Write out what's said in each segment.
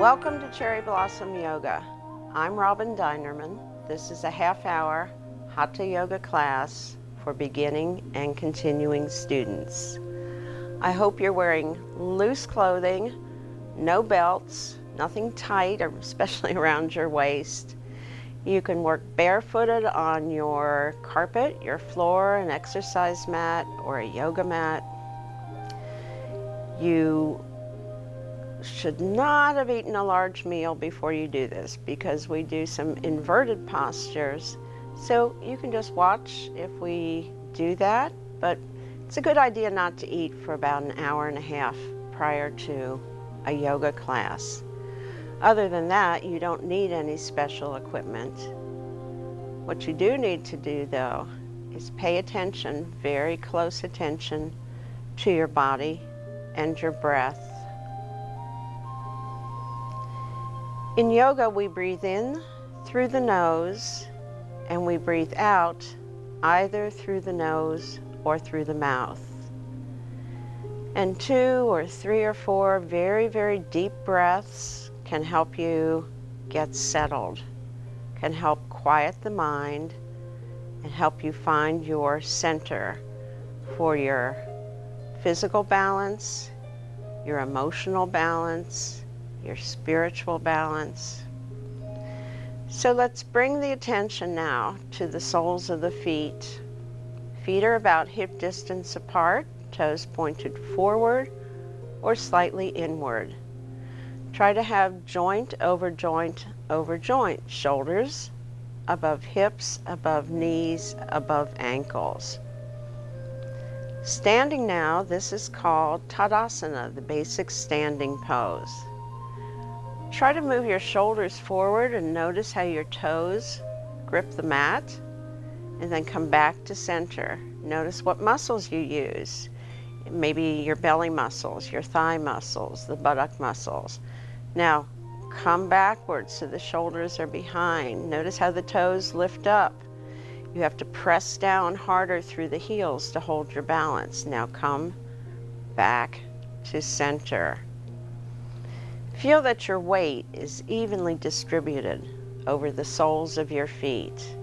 Welcome to Cherry Blossom Yoga. I'm Robin Dinerman. This is a half-hour Hatha Yoga class for beginning and continuing students. I hope you're wearing loose clothing, no belts, nothing tight, especially around your waist. You can work barefooted on your carpet, your floor, an exercise mat, or a yoga mat. You should not have eaten a large meal before you do this because we do some inverted postures. So you can just watch if we do that, but it's a good idea not to eat for about an hour and a half prior to a yoga class. Other than that, you don't need any special equipment. What you do need to do though is pay attention, very close attention to your body and your breath. In yoga, we breathe in through the nose and we breathe out either through the nose or through the mouth. And 2 or 3 or 4 very, very deep breaths can help you get settled, can help quiet the mind, and help you find your center for your physical balance, your emotional balance, your spiritual balance. So let's bring the attention now to the soles of the feet. Feet are about hip distance apart, toes pointed forward or slightly inward. Try to have joint over joint over joint, shoulders above hips, above knees, above ankles. Standing now, this is called Tadasana, the basic standing pose. Try to move your shoulders forward and notice how your toes grip the mat, and then come back to center. Notice what muscles you use. Maybe your belly muscles, your thigh muscles, the buttock muscles. Now come backwards so the shoulders are behind. Notice how the toes lift up. You have to press down harder through the heels to hold your balance. Now come back to center. Feel that your weight is evenly distributed over the soles of your feet.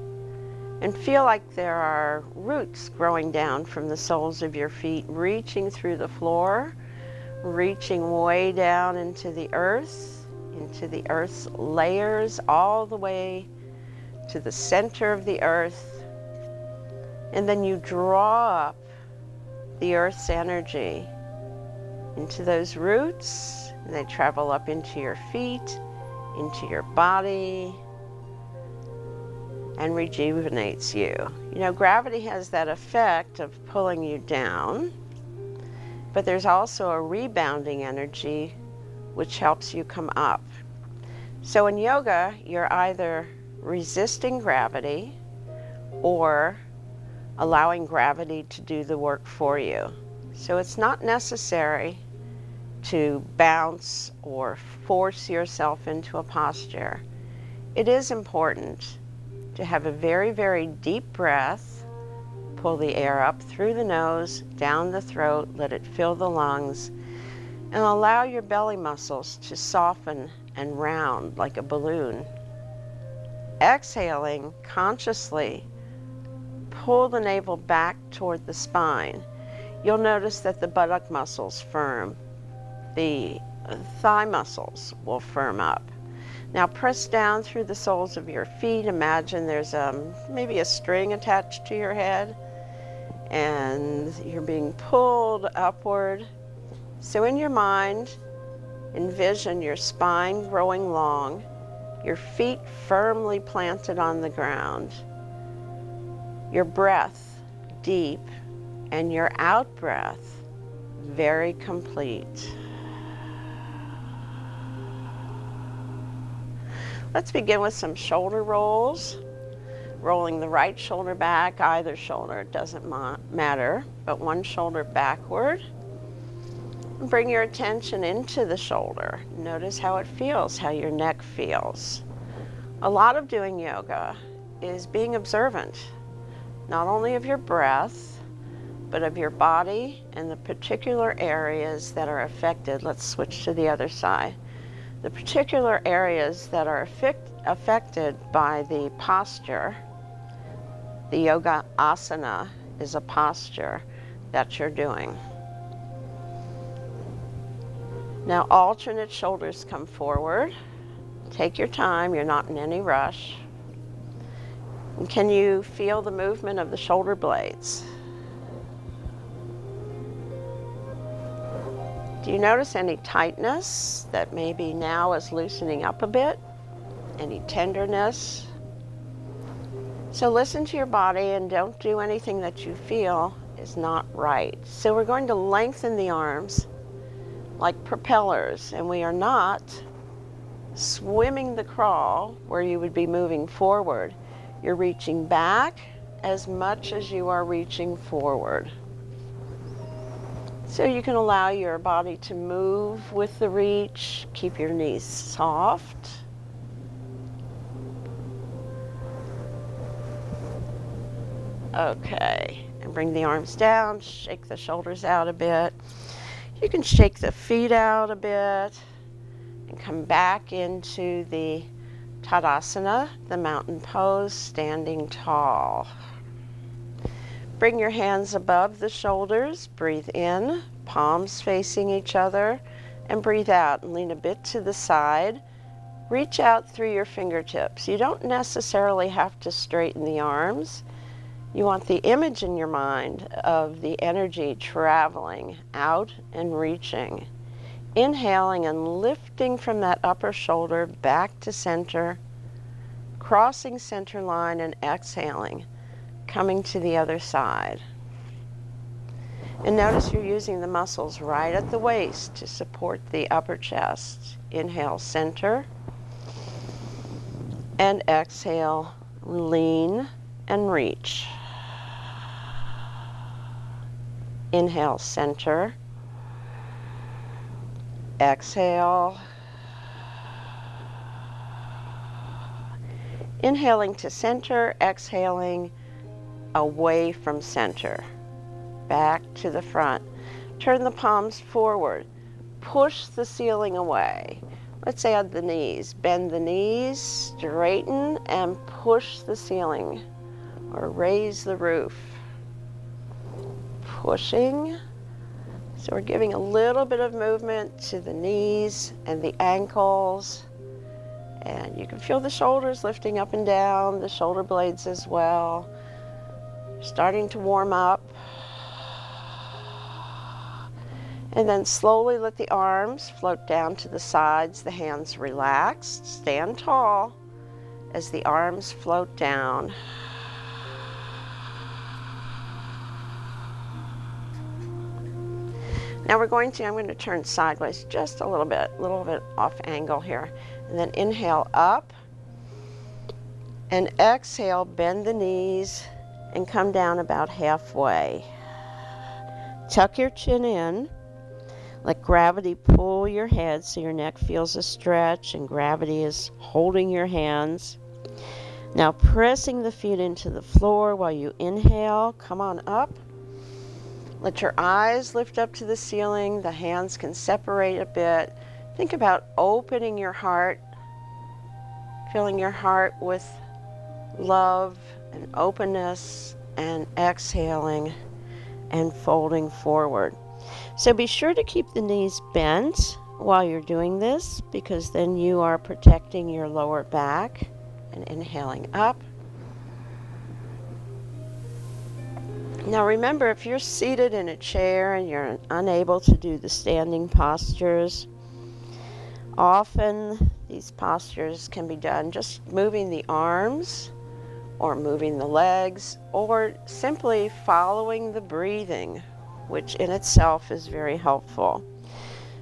And feel like there are roots growing down from the soles of your feet, reaching through the floor, reaching way down into the earth's layers, all the way to the center of the earth. And then you draw up the earth's energy into those roots. And they travel up into your feet, into your body, and rejuvenates you. You know, gravity has that effect of pulling you down, but there's also a rebounding energy which helps you come up. So in yoga, you're either resisting gravity or allowing gravity to do the work for you. So it's not necessary to bounce or force yourself into a posture. It is important to have a very, very deep breath. Pull the air up through the nose, down the throat, let it fill the lungs, and allow your belly muscles to soften and round like a balloon. Exhaling consciously, pull the navel back toward the spine. You'll notice that the buttock muscles firm. The thigh muscles will firm up. Now press down through the soles of your feet. Imagine there's maybe a string attached to your head and you're being pulled upward. So in your mind, envision your spine growing long, your feet firmly planted on the ground, your breath deep, and your out breath very complete. Let's begin with some shoulder rolls. Rolling the right shoulder back, either shoulder, it doesn't matter, but one shoulder backward. Bring your attention into the shoulder. Notice how it feels, how your neck feels. A lot of doing yoga is being observant, not only of your breath, but of your body and the particular areas that are affected. Let's switch to the other side. The particular areas that are affected by the posture, the yoga asana is a posture that you're doing. Now alternate shoulders come forward. Take your time, you're not in any rush. And can you feel the movement of the shoulder blades? Do you notice any tightness that maybe now is loosening up a bit? Any tenderness? So listen to your body and don't do anything that you feel is not right. So we're going to lengthen the arms like propellers, and we are not swimming the crawl where you would be moving forward. You're reaching back as much as you are reaching forward. So you can allow your body to move with the reach. Keep your knees soft. Okay, and bring the arms down, shake the shoulders out a bit. You can shake the feet out a bit and come back into the Tadasana, the mountain pose, standing tall. Bring your hands above the shoulders, breathe in, palms facing each other, and breathe out and lean a bit to the side. Reach out through your fingertips. You don't necessarily have to straighten the arms. You want the image in your mind of the energy traveling out and reaching. Inhaling and lifting from that upper shoulder back to center, crossing center line and exhaling, coming to the other side. And notice you're using the muscles right at the waist to support the upper chest. Inhale, center, and exhale, lean and reach. Inhale, center. Exhale. Inhaling to center, exhaling away from center. Back to the front. Turn the palms forward. Push the ceiling away. Let's add the knees. Bend the knees, straighten, and push the ceiling or raise the roof. Pushing. So we're giving a little bit of movement to the knees and the ankles. And you can feel the shoulders lifting up and down, the shoulder blades as well. Starting to warm up. And then slowly let the arms float down to the sides, the hands relaxed. Stand tall as the arms float down. Now I'm going to turn sideways just a little bit off angle here. And then inhale up and exhale, bend the knees and come down about halfway. Tuck your chin in. Let gravity pull your head so your neck feels a stretch and gravity is holding your hands. Now pressing the feet into the floor while you inhale, come on up. Let your eyes lift up to the ceiling. The hands can separate a bit. Think about opening your heart, filling your heart with love and openness, and exhaling and folding forward. So be sure to keep the knees bent while you're doing this, because then you are protecting your lower back. And inhaling up. Now remember, if you're seated in a chair and you're unable to do the standing postures, often these postures can be done just moving the arms or moving the legs or simply following the breathing, which in itself is very helpful.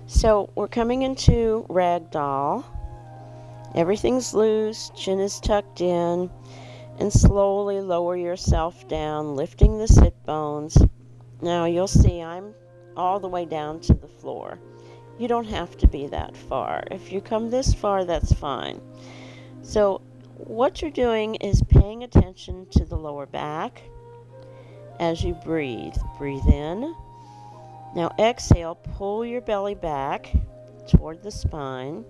So we're coming into ragdoll. Everything's loose, chin is tucked in, and slowly lower yourself down, lifting the sit bones. Now you'll see I'm all the way down to the floor. You don't have to be that far. If you come this far, that's fine. So what you're doing is paying attention to the lower back as you breathe. Breathe in. Now exhale, pull your belly back toward the spine.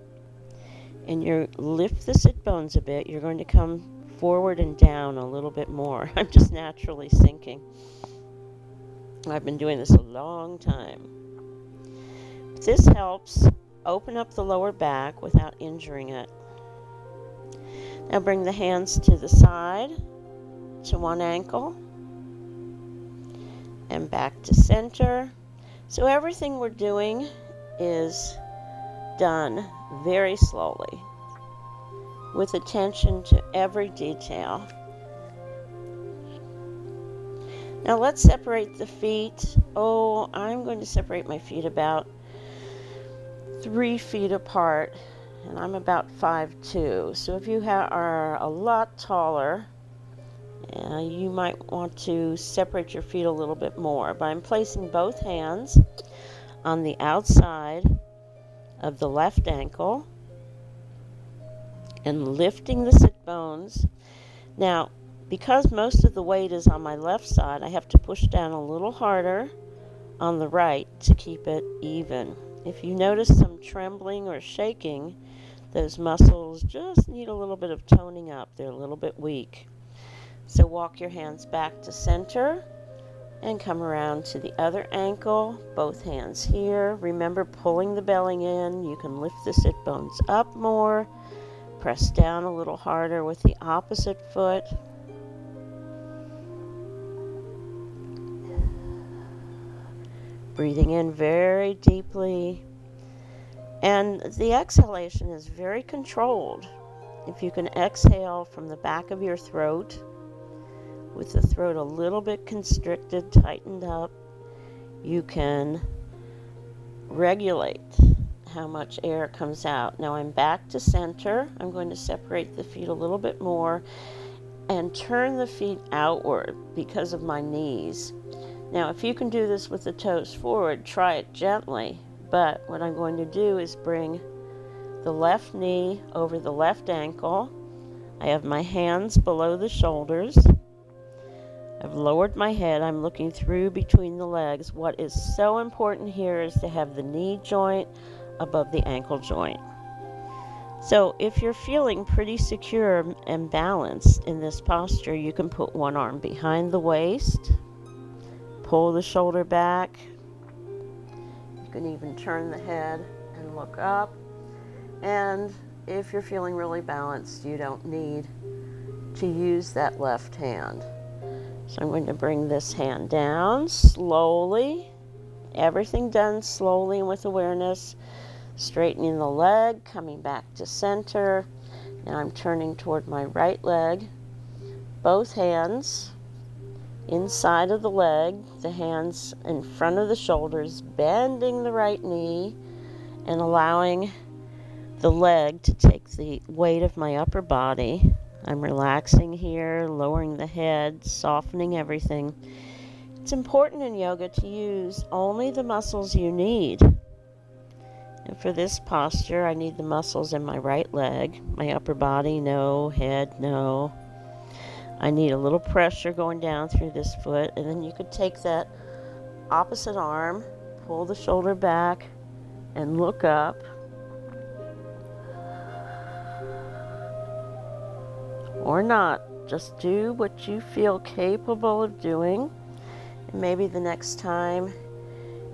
and you lift the sit bones a bit, you're going to come forward and down a little bit more. I'm just naturally sinking. I've been doing this a long time. This helps open up the lower back without injuring it. Now bring the hands to the side, to one ankle, and back to center. So everything we're doing is done very slowly, with attention to every detail. Now let's separate the feet. Oh, I'm going to separate my feet about 3 feet apart, and I'm about 5'2". So if you are a lot taller, you might want to separate your feet a little bit more. But I'm placing both hands on the outside of the left ankle and lifting the sit bones. Now, because most of the weight is on my left side, I have to push down a little harder on the right to keep it even. If you notice some trembling or shaking, those muscles just need a little bit of toning up. They're a little bit weak. So walk your hands back to center and come around to the other ankle, both hands here. Remember pulling the belly in. You can lift the sit bones up more. Press down a little harder with the opposite foot. Breathing in very deeply. And the exhalation is very controlled. If you can exhale from the back of your throat, with the throat a little bit constricted, tightened up, you can regulate how much air comes out. Now I'm back to center. I'm going to separate the feet a little bit more and turn the feet outward because of my knees. Now if you can do this with the toes forward, try it gently. But what I'm going to do is bring the left knee over the left ankle. I have my hands below the shoulders. I've lowered my head. I'm looking through between the legs. What is so important here is to have the knee joint above the ankle joint. So if you're feeling pretty secure and balanced in this posture, you can put one arm behind the waist, pull the shoulder back. You can even turn the head and look up. And if you're feeling really balanced, you don't need to use that left hand. So I'm going to bring this hand down slowly. Everything done slowly and with awareness. Straightening the leg, coming back to center. Now I'm turning toward my right leg. Both hands inside of the leg, the hands in front of the shoulders, bending the right knee and allowing the leg to take the weight of my upper body. I'm relaxing here, lowering the head, softening everything. It's important in yoga to use only the muscles you need. And for this posture, I need the muscles in my right leg. My upper body, no. Head, no. I need a little pressure going down through this foot. And then you could take that opposite arm, pull the shoulder back, and look up. Or not. Just do what you feel capable of doing. And maybe the next time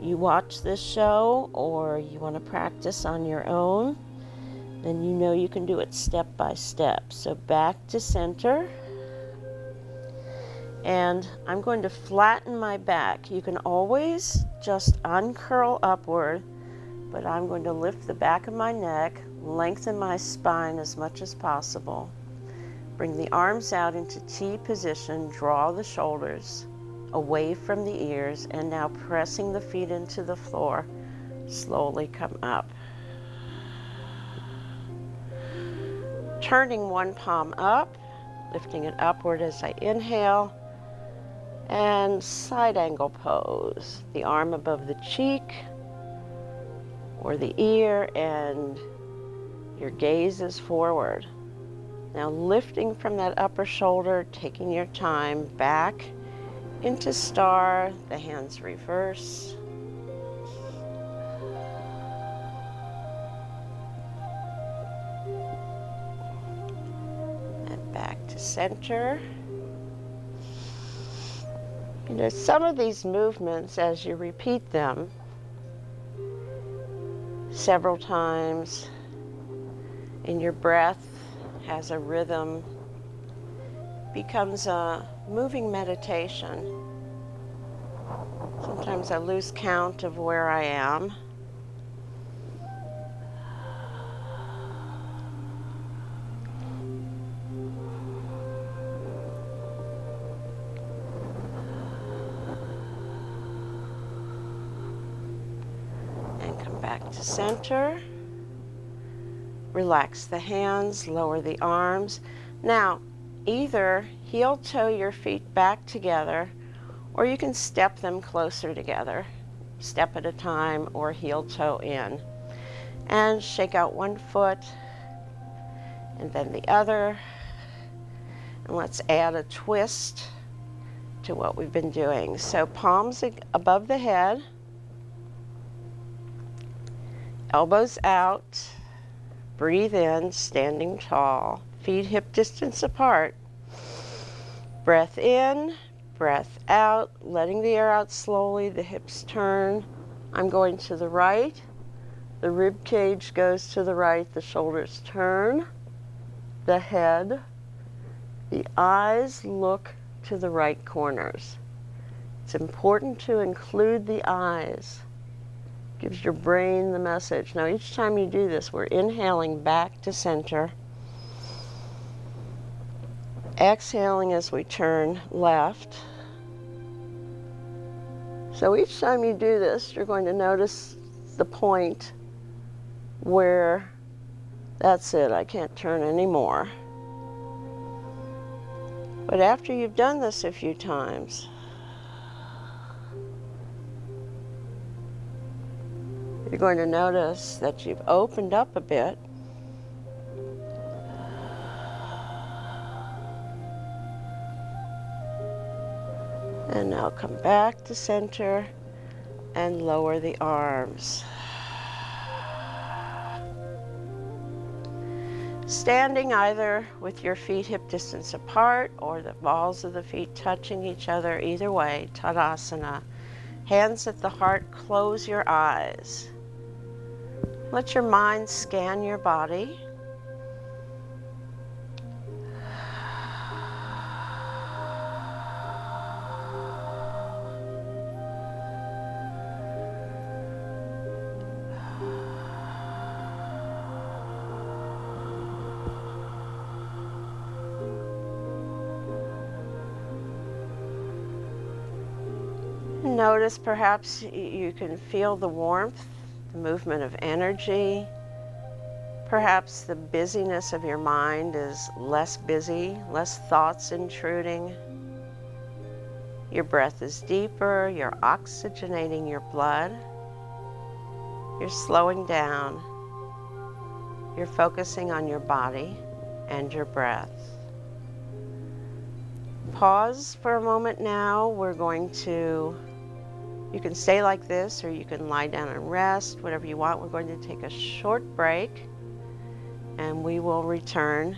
you watch this show or you want to practice on your own, then you know you can do it step by step. So back to center. And I'm going to flatten my back. You can always just uncurl upward, but I'm going to lift the back of my neck, lengthen my spine as much as possible. Bring the arms out into T position, draw the shoulders away from the ears, and now pressing the feet into the floor, slowly come up. Turning one palm up, lifting it upward as I inhale, and side angle pose. The arm above the cheek or the ear, and your gaze is forward. Now lifting from that upper shoulder, taking your time back into star, the hands reverse. center. You know, some of these movements, as you repeat them several times, and your breath has a rhythm, becomes a moving meditation. Sometimes I lose count of where I am. And come back to center. Relax the hands, lower the arms. Now, either heel-toe your feet back together, or you can step them closer together, step at a time, or heel-toe in. And shake out one foot, and then the other. And let's add a twist to what we've been doing. So palms above the head, elbows out, breathe in, standing tall, feet hip distance apart. Breath in, breath out, letting the air out slowly, the hips turn. I'm going to the right, the rib cage goes to the right, the shoulders turn, the head, the eyes look to the right corners. It's important to include the eyes. Gives your brain the message. Now each time you do this, we're inhaling back to center. Exhaling as we turn left. So each time you do this, you're going to notice the point where that's it, I can't turn anymore. But after you've done this a few times, you're going to notice that you've opened up a bit. And now come back to center and lower the arms. Standing either with your feet hip distance apart or the balls of the feet touching each other, either way, Tadasana. Hands at the heart, close your eyes. Let your mind scan your body. Notice perhaps you can feel the warmth, the movement of energy. Perhaps the busyness of your mind is less busy, less thoughts intruding. Your breath is deeper, you're oxygenating your blood. You're slowing down. You're focusing on your body and your breath. Pause for a moment now. We're going to, you can stay like this or you can lie down and rest, whatever you want. We're going to take a short break and we will return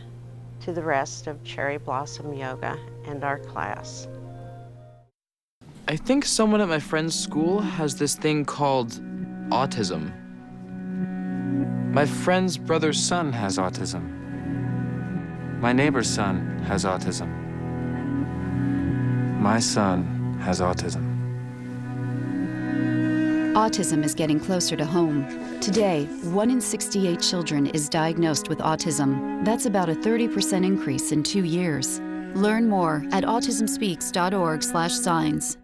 to the rest of Cherry Blossom Yoga and our class. I think someone at my friend's school has this thing called autism. My friend's brother's son has autism. My neighbor's son has autism. My son has autism. Autism is getting closer to home. Today, 1 in 68 children is diagnosed with autism. That's about a 30% increase in 2 years. Learn more at autismspeaks.org/signs.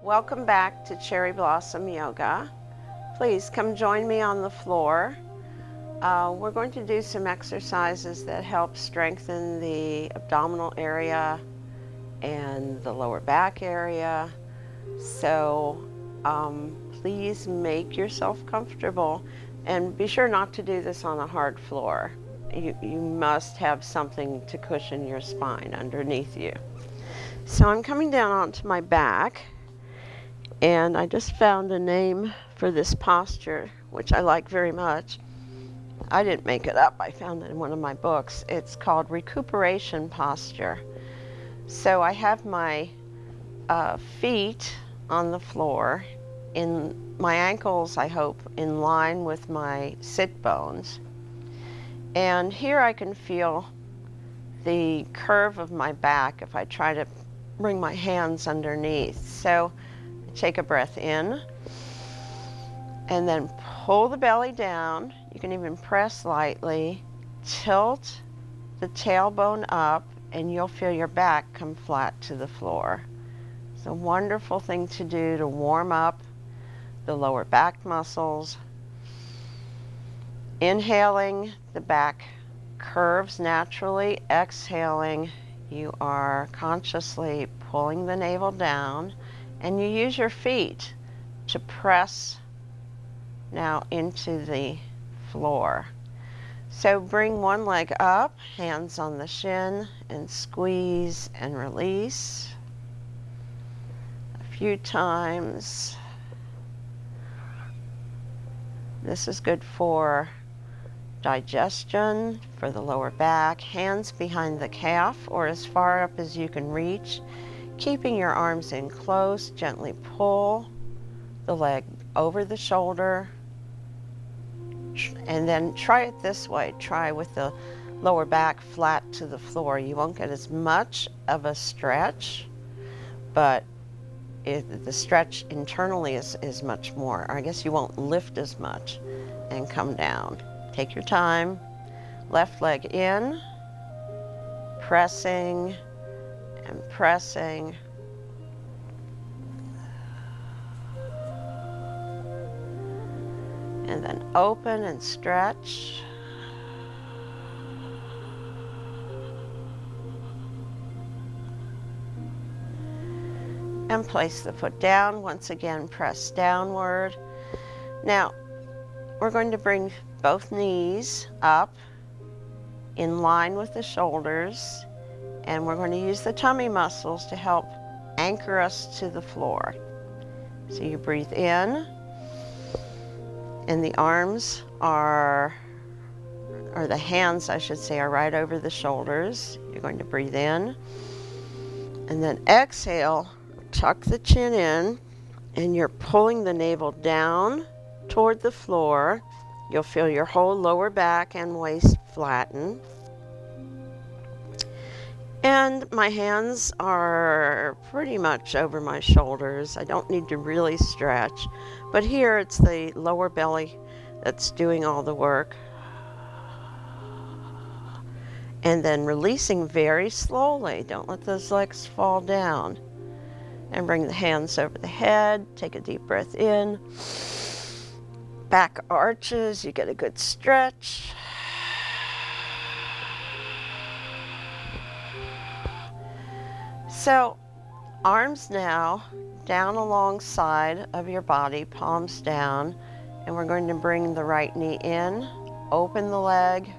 Welcome back to Cherry Blossom Yoga. Please come join me on the floor. We're going to do some exercises that help strengthen the abdominal area and the lower back area. So please make yourself comfortable and be sure not to do this on a hard floor. You must have something to cushion your spine underneath you. So I'm coming down onto my back, and I just found a name for this posture, which I like very much. I didn't make it up. I found it in one of my books. It's called recuperation posture. So I have my feet on the floor, in my ankles, I hope, in line with my sit bones. And here I can feel the curve of my back if I try to bring my hands underneath. So take a breath in, and then pull the belly down. You can even press lightly, tilt the tailbone up, and you'll feel your back come flat to the floor. It's a wonderful thing to do to warm up the lower back muscles. Inhaling, the back curves naturally. Exhaling, you are consciously pulling the navel down, and you use your feet to press now into the floor. So bring one leg up, hands on the shin, and squeeze and release a few times. This is good for digestion, for the lower back. Hands behind the calf or as far up as you can reach. Keeping your arms in close, gently pull the leg over the shoulder. And then try it this way. Try with the lower back flat to the floor. You won't get as much of a stretch, but the stretch internally is much more. Or I guess you won't lift as much and come down. Take your time. Left leg in, pressing and pressing. And then open and stretch. And place the foot down. Once again, press downward. Now, we're going to bring both knees up in line with the shoulders, and we're going to use the tummy muscles to help anchor us to the floor. So you breathe in, and the arms are, or the hands, I should say, are right over the shoulders. You're going to breathe in, and then exhale, tuck the chin in, and you're pulling the navel down toward the floor. You'll feel your whole lower back and waist flatten. And my hands are pretty much over my shoulders. I don't need to really stretch, but here it's the lower belly that's doing all the work. And then releasing very slowly. Don't let those legs fall down. And bring the hands over the head. Take a deep breath in. Back arches, you get a good stretch. So, arms now down alongside of your body, palms down, and we're going to bring the right knee in, open the leg,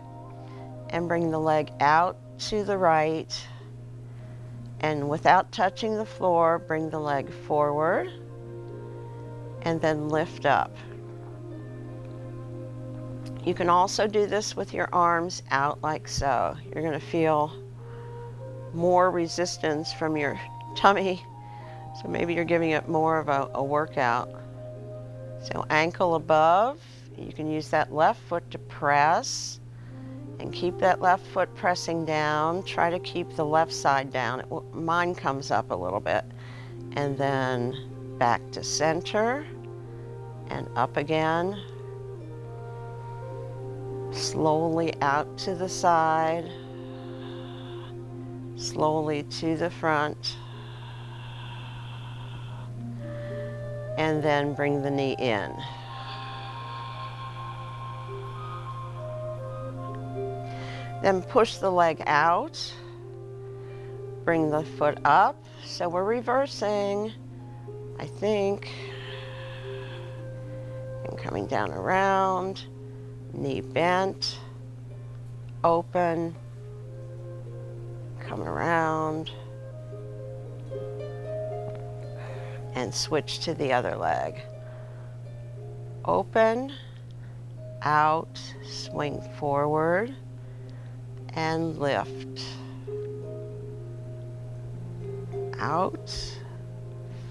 and bring the leg out to the right. And without touching the floor, bring the leg forward, and then lift up. You can also do this with your arms out like so. You're going to feel more resistance from your tummy, so maybe you're giving it more of a workout. So ankle above, you can use that left foot to press, and keep that left foot pressing down. Try to keep the left side down. Mine comes up a little bit. And then back to center, and up again. Slowly out to the side, slowly to the front, and then bring the knee in. Then push the leg out, bring the foot up. So we're reversing, I think, and coming down around. Knee bent, open, come around, and switch to the other leg. Open, out, swing forward, and lift. Out,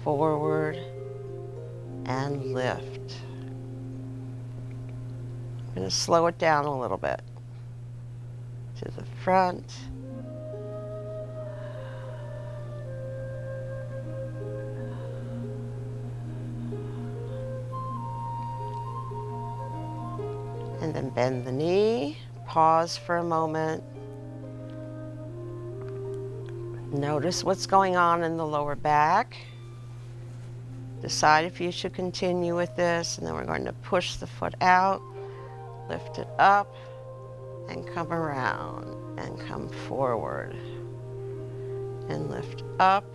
forward, and lift. I'm going to slow it down a little bit. To the front. And then bend the knee, pause for a moment. Notice what's going on in the lower back. Decide if you should continue with this, and then we're going to push the foot out, lift it up, and come around, and come forward. And lift up,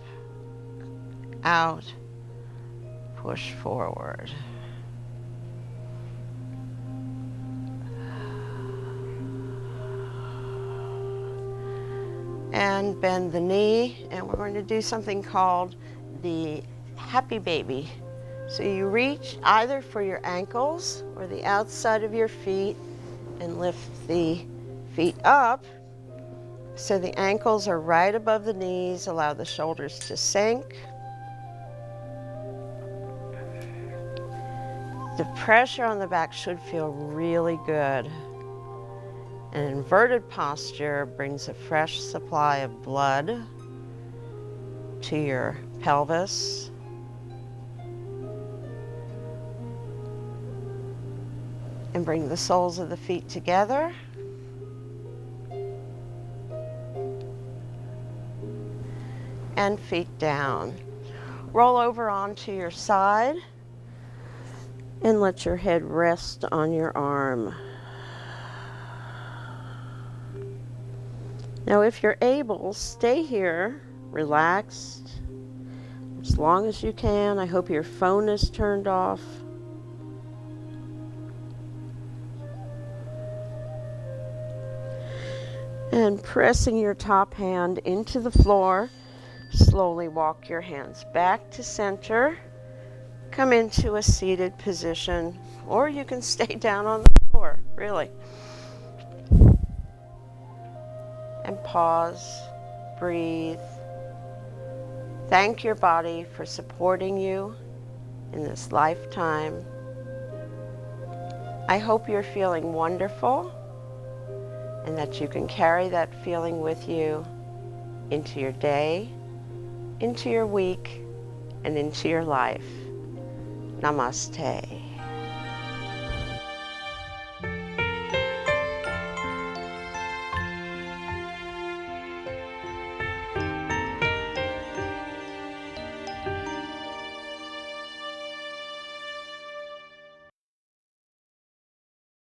out, push forward. And bend the knee, and we're going to do something called the happy baby. So you reach either for your ankles or the outside of your feet and lift the feet up so the ankles are right above the knees. Allow the shoulders to sink. The pressure on the back should feel really good. An inverted posture brings a fresh supply of blood to your pelvis. And bring the soles of the feet together. And feet down. Roll over onto your side and let your head rest on your arm. Now, if you're able, stay here, relaxed, as long as you can. I hope your phone is turned off. And pressing your top hand into the floor, slowly walk your hands back to center. Come into a seated position, or you can stay down on the floor, really. And pause, breathe. Thank your body for supporting you in this lifetime. I hope you're feeling wonderful and that you can carry that feeling with you into your day, into your week, and into your life. Namaste.